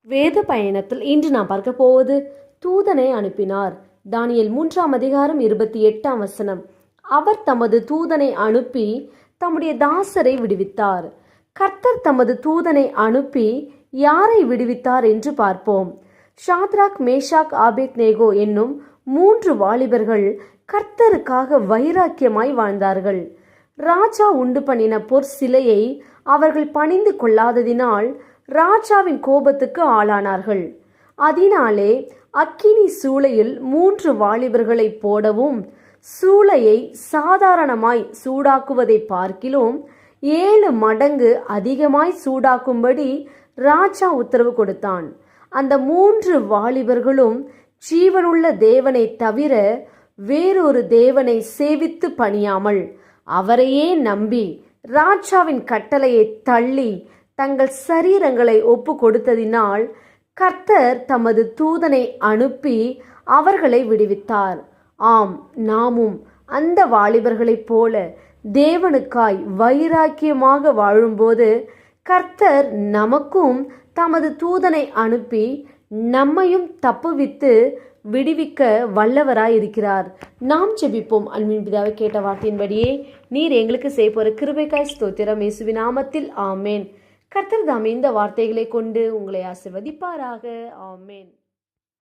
வேத பயணத்தில் இன்று நாம் பார்க்க போவது தூதனை அனுப்பினார். தானியேல் 3:28 அவர் தமது தூதனை அனுப்பி தம்முடைய தாசரை விடுவித்தார். கர்த்தர் தமது தூதனை அனுப்பி யாரை விடுவித்தார் என்று பார்ப்போம். ஷாத்ராக், மேஷாக், ஆபேத்நேகோ என்னும் 3 வாலிபர்கள் கர்த்தருக்காக வைராக்கியமாய் வாழ்ந்தார்கள். ராஜா உண்டு பண்ணின பொற் சிலையை அவர்கள் பணிந்து கொள்ளாததினால் ராஜாவின் கோபத்துக்கு ஆளானார்கள். அதனாலே அக்கினி சூளையில் 3 வாலிபர்களை போடவும், சூளையை சாதாரணமாய் சூடாக்குவதை பார்க்கிலும் 7 மடங்கு அதிகமாய் சூடாக்கும்படி ராஜா உத்தரவு கொடுத்தான். அந்த 3 வாலிபர்களும் ஜீவனுள்ள தேவனை தவிர வேறொரு தேவனை சேவித்து பணியாமல் அவரையே நம்பி ராஜாவின் கட்டளையை தள்ளி தங்கள் சரீரங்களை ஒப்பு கொடுத்ததினால் கர்த்தர் தமது தூதனை அனுப்பி அவர்களை விடுவித்தார். ஆம், நாமும் அந்த வாலிபர்களைப் போல தேவனுக்காய் வைராக்கியமாக வாழும்போது கர்த்தர் நமக்கும் தமது தூதனை அனுப்பி நம்மையும் தப்புவித்து விடுவிக்க வல்லவராயிருக்கிறார். நாம் ஜெபிப்போம். அன்பின் பிதாவை, கேட்ட வார்த்தையின்படியே நீர் எங்களுக்கு செய்ய போற கிருபைக்காய் ஸ்தோத்திரம். இயேசுவின் நாமத்தில் ஆமேன். கர்த்தர் தாமே இந்த வார்த்தைகளை கொண்டு உங்களை ஆசீர்வதிப்பாராக. ஆமேன்.